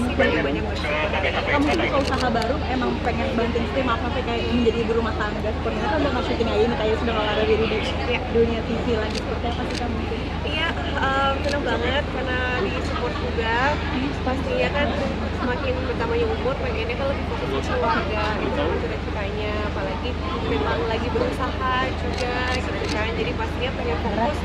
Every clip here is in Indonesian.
sih banyak bersyukur. Kamu itu kalau usaha baru emang pengen banting setir, maaf kayak menjadi ibu rumah tangga seperti itu, kan udah nggak syuting aja nih, kayak sudah nggak ada diri di dunia TV lagi, seperti apa sih kamu? Iya, senang banget karena di support juga. Pastinya kan semakin bertambahnya umur, pengennya kan lebih fokus ke keluarga, itu kan cita-citanya. Apalagi memang lagi berusaha juga gitu kan, jadi pastinya pengen fokus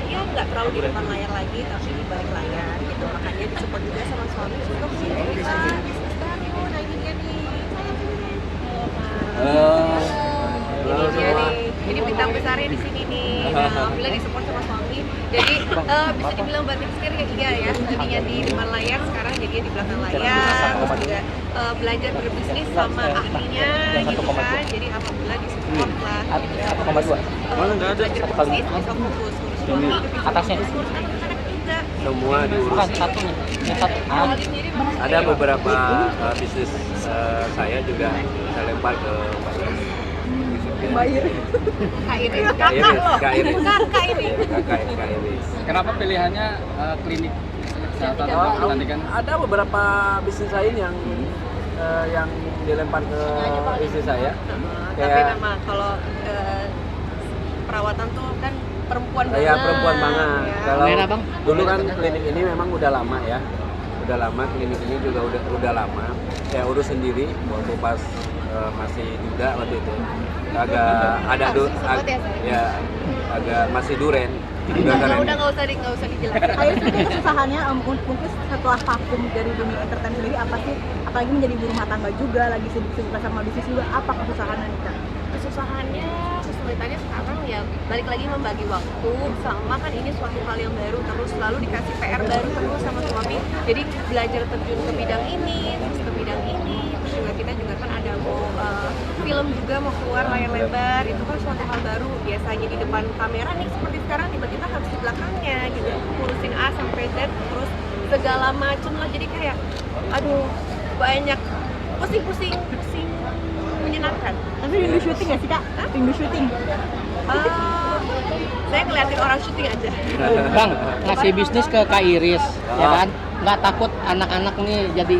ya nggak terlalu di depan layar lagi, tapi di balik layar gitu. Makanya disupport juga sama suami untuk kita bisnis baru. Nah ini dia nih, ini dia nih, ini bintang besarnya di sini nih. Nah, alhamdulillah disupport sama suami. Jadi bisa dibilang banting setir ya, iya ya. Tadinya di depan layar, sekarang jadinya di belakang layar. Terus juga belajar berbisnis sama ahlinya gitu kan. Jadi alhamdulillah disupport lah. 1,2. Belajar berbisnis bisa fokus ngurus suami, Atasnya? ngurus anak-anak juga. Semua diurus. Bukan satunya. Yang satu. Awalnya sendiri Ada beberapa bisnis saya juga saya lempar ke Pak Iris. Bayar. Kak Iris, kakak loh, Kak Iris. kakak ini. Kak Iris. Kenapa pilihannya klinik kesehatan kecantikan? Ada beberapa bisnis lain yang dilempar ke istri saya. Tapi memang kalau perawatan tuh kan perempuan banget. Ya perempuan banget. Ya. Kalau Kamera, Bang. dulu kan klinik ini memang udah lama ya. Udah lama, klinik ini juga udah lama. Saya urus sendiri waktu pas masih muda waktu itu. Agak masih duren. Juga keren. Udah nggak usah dijelasin. Akhirnya sih kesusahannya mungkin setelah vakum dari dunia entertain sendiri apa sih, apalagi menjadi ibu rumah tangga juga, lagi sibuk-sibuk sama bisnis juga, apa kesusahannya nih Kak? Kesusahannya, kesulitannya sekarang ya balik lagi membagi waktu, sama kan ini suatu hal yang baru, terus selalu dikasih PR baru terus sama suami. Jadi belajar terjun ke bidang ini, terus ke bidang ini, terus juga kita juga kan ada mau film juga mau keluar layar lebar, itu kan suatu hal baru. Biasanya di depan kamera nih seperti sekarang, tiba-tiba harus di belakangnya gitu, ngurusin A sampai Z, terus segala macem lah. Jadi kayak aduh banyak pusing menyenangkan. Tapi rindu syuting nggak sih Kak? Rindu syuting? Saya ngeliatin orang syuting aja. Bang, ngasih bisnis ke Kak Iris, ya kan? Nggak takut anak-anak nih jadi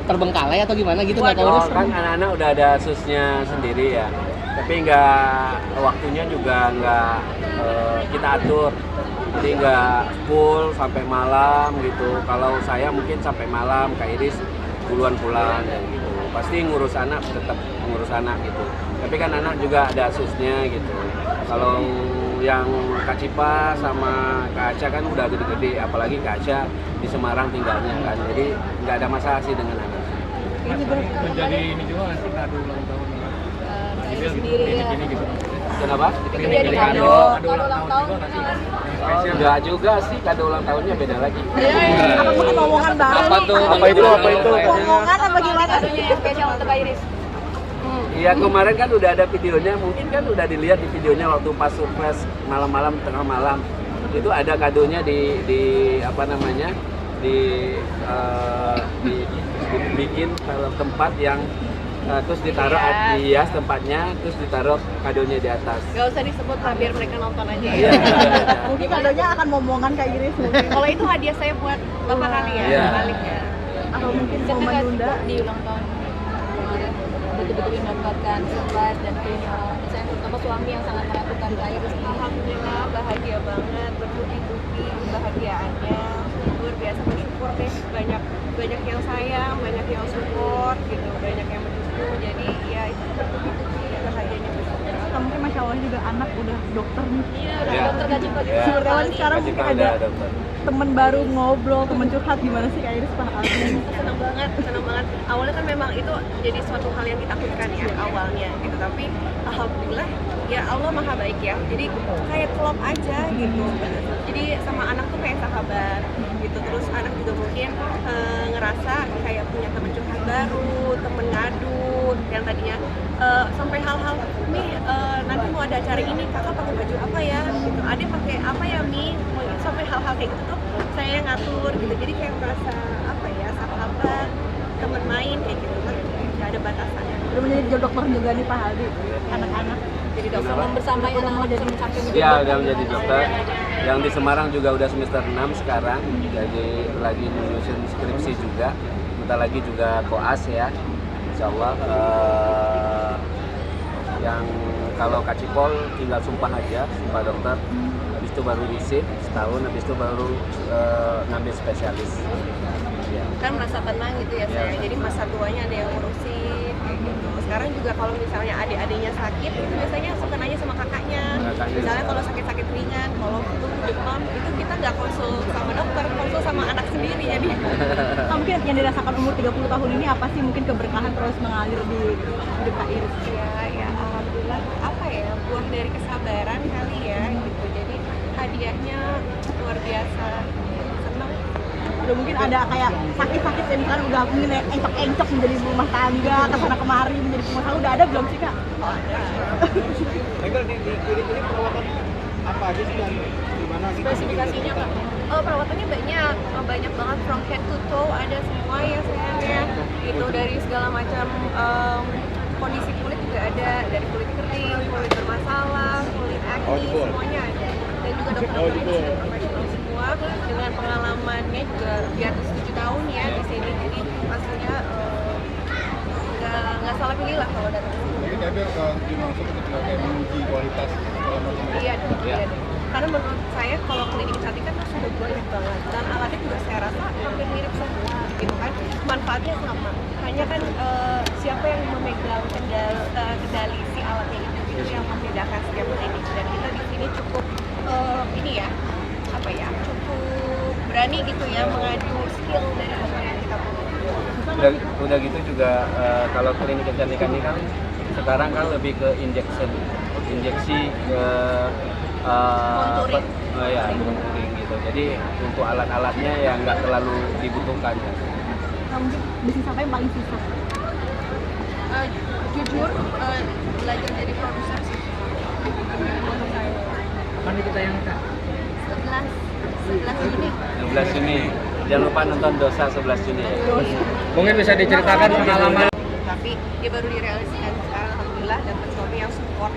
terbengkalai atau gimana gitu, nggak tahu. Oh, kan anak-anak udah ada susnya sendiri ya. Tapi waktunya juga nggak kita atur. Jadi nggak full sampai malam gitu. Kalau saya mungkin sampai malam, Kak Iris duluan pulang ya gitu. Pasti ngurus anak, tetap ngurus anak gitu. Tapi kan anak juga ada susnya gitu. Kalau yang Kak Cipa sama Kak Aca kan udah gede-gede, apalagi Kak Aca di Semarang tinggalnya kan. Jadi nggak ada masalah sih dengan anak. Menjadi ini juga nggak sih kado ulang tahun? Saya sendiri ya. Ini gitu. Kenapa? Jadi kado ulang tahun. Enggak juga sih, kado ulang tahunnya beda lagi. Apa mungkin omongan baru? Apa tuh? Apa itu? Omongan apa gimana? Kadonya yang spesial untuk Kak Iris. Iya, kemarin kan udah ada videonya, mungkin kan udah dilihat di videonya waktu pas surprise malam-malam, tengah malam. Itu ada kadonya di apa namanya? Dibikin tempat yang terus ditaruh dihias tempatnya, terus ditaruh kadonya di atas. Gak usah disebut lah, biar mereka nonton aja Iya. ya. Mungkin kadonya akan momongan Kak Iris mungkin. Kalau itu hadiah saya buat bapak kalian, Iya. baliknya. Atau mungkin mau menunda. Di ulang tahun kemarin betul-betul mendapatkan surprise dan saya terutama suami yang sangat melakukan Kak Iris. Alhamdulillah bahagia banget, bertubi-tubi kebahagiaannya, luar biasa bersyukur deh, banyak yang sayang, banyak yang support gitu, banyak yang mendukung. Jadi ya itu bertubi-tubi bahagianya bersyukur. Mungkin Masya Allah juga anak udah dokter nih. Iya, Iya. dokter Kak Cipa juga. Iya. Sekarang Kak mungkin Cipa ada dokter. temen baru ngobrol, temen curhat, gimana sih Kak Iris Pak Alvin? Senang banget. Awalnya kan memang itu jadi suatu hal yang ditakutkan ya awalnya gitu, tapi alhamdulillah ya Allah maha baik ya. Jadi kayak klop aja gitu. Jadi sama anak tuh kayak sahabat gitu. Terus anak juga mungkin ngerasa kayak punya teman curhat baru, temen ngadu yang tadinya sampai hal-hal nih nanti mau ada acara ini kakak pakai baju apa ya gitu, adik pakai apa ya Mi, sampai hal-hal kayak gitu tuh saya yang ngatur gitu. Jadi kayak merasa apa ya, sahabat, teman main kayak gitu kan, nggak ada batasannya. Udah menjadi dokter juga nih Pak Aldi, anak-anak. Jadi dokter Membersamai anak-anak jadi sampai menjadi Iya, udah menjadi dokter. Yang di Semarang juga udah semester 6 sekarang, jadi lagi menyusun skripsi juga. Bentar lagi juga koas ya, insya Allah. Yang kalau Kacipol tinggal sumpah aja, sumpah dokter. Habis itu baru visit setahun, habis itu baru ngambil spesialis. Ya. Kan merasa tenang gitu ya saya, jadi masa tuanya ada yang ngurusin kayak gitu. Sekarang juga kalau misalnya adik-adiknya sakit itu biasanya suka nanya sama kakaknya. Misalnya kalau sakit-sakit ringan, kalau flu, demam itu kita nggak konsul sama dokter, konsul sama anak sendiri jadi. Nah, mungkin yang dirasakan umur 30 tahun ini apa sih mungkin keberkahan terus mengalir di hidup Kak Iris? Ya alhamdulillah apa ya, buah dari kesabaran kali ya gitu. Jadi hadiahnya luar biasa, seneng. Udah mungkin ada kayak sakit-sakit yang misalnya udah mungkin encok-encok menjadi ibu rumah tangga, kesana kemari menjadi pengusaha, udah ada belum sih Kak? Oh ada. Mereka di klinik ini perawatan apa aja sih dan gimana gitu? Spesifikasinya Kak? Oh, perawatannya banyak, banyak banget from head to toe, ada semua ya sayangnya. Itu dari segala macam kondisi kulit juga ada, dari kulit kering, kulit bermasalah, kulit acne, semuanya ada. Dan juga dokter-dokter yang sudah profesional semua dengan pengalamannya juga di atas 7 tahun ya di sini. Jadi pastinya nggak salah pilih lah kalau datang. Jadi kayak langsung ketika kayak menguji kualitas segala macam. Iya, iya. Karena menurut saya kalau klinik kecantikan tuh sudah banyak banget dan alatnya juga saya rasa hampir mirip semua gitu kan, manfaatnya sama, hanya kan siapa yang memegang kendali si alatnya itu yang membedakan setiap klinik. Dan kita di sini cukup ini ya apa ya, cukup berani gitu ya mengadu skill dari apa yang kita punya. Udah gitu juga kalau klinik kecantikan ini kan sekarang kan lebih ke injeksi ke Contouring. ya contouring gitu. Jadi untuk alat-alatnya yang nggak terlalu dibutuhkan. Nah, mungkin bisnis apa yang paling susah? Jujur belajar jadi produser sih untuk saya. Kapan itu tayang Kak? 11 Juni. 16 Juni. Jangan lupa nonton Dosa 11 Juni. Mungkin bisa diceritakan pengalaman. Tapi dia baru direalisasikan sekarang, alhamdulillah dapat suami yang support.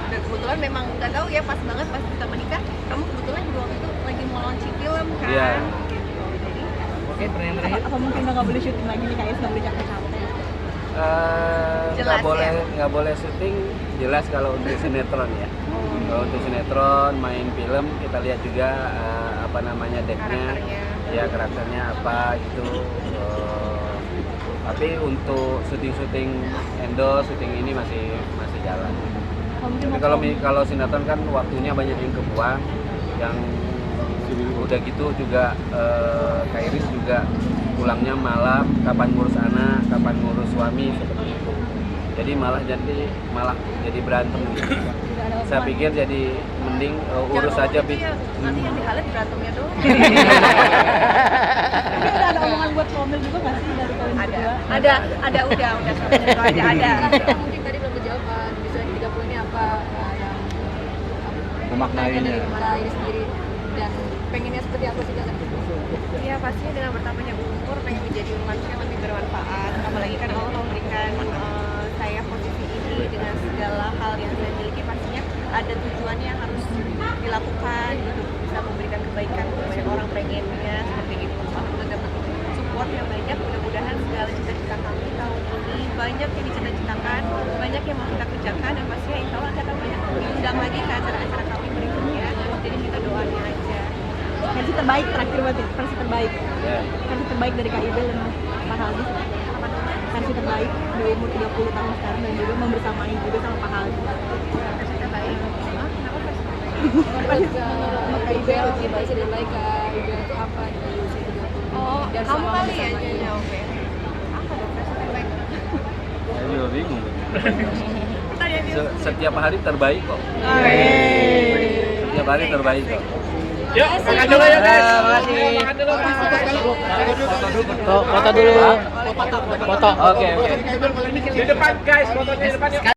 Dan kebetulan memang nggak tahu ya, pas banget pas kita menikah, kamu kebetulan juga waktu itu lagi mau launching film kan. Iya. Gitu. Jadi Oke, pertanyaan terakhir. Apa mungkin udah nggak boleh syuting lagi nih Kak Iris, nggak boleh capek-capek? Jelas ya? Nggak boleh syuting, jelas kalau untuk sinetron ya. Kalau untuk sinetron, main film, kita lihat juga apa namanya decknya, Karakternya. ya karakternya apa gitu. Tapi untuk syuting endorse, syuting ini masih jalan. Tapi kalau sinetron kan waktunya banyak yang kebuang, yang udah gitu juga Kak Iris juga pulangnya malam, kapan ngurus anak, kapan ngurus suami seperti itu. Jadi malah jadi berantem gitu. Saya pikir jadi mending urus jangan aja ngomong gitu ya, nanti yang dihalet berantemnya doang. Tapi udah ada omongan buat promil juga nggak sih dari kalian berdua? ada udah ada. Mungkin tadi belum kejawab, bisa 30 ini apa yang Memaknainya. dari Kak Iris sendiri dan pengennya seperti apa sih Kak? Iya pastinya dengan bertambahnya umur pengen menjadi manusia yang lebih bermanfaat. Apalagi kan Allah memberikan saya posisi ini dengan segala hal yang saya miliki, pastinya ada tujuannya yang harus dilakukan gitu, bisa memberikan kebaikan untuk banyak orang, pengennya seperti itu. Alhamdulillah dapat support yang banyak, mudah-mudahan segala cita-cita kami tahun ini banyak yang dicita-citakan, banyak yang mau kita kerjakan, dan pastinya insya Allah akan banyak diundang lagi ke acara-acara kami berikutnya. Jadi kita doanya aja. Versi terbaik terakhir berarti, versi terbaik. ya. Versi terbaik dari Kak Ibel dan Pak Haldi. Versi terbaik di umur 30 tahun sekarang dan juga membersamai juga sama Pak Haldi. Kita baik. Kenapa versi terbaik? Menurut Kak Ibel, versi terbaik Kak Ibel itu apa di usia 30? Oh, Dan kamu selama kali ya bersamanya. jawabnya. Apa dong versi terbaik? Saya juga bingung. Pertanyaan dia. Setiap hari terbaik kok. Setiap hari terbaik kok. Yuk, makan dulu ya guys. Makan dulu. Foto dulu. Foto. Oke. Di depan guys, fotonya di depan yuk.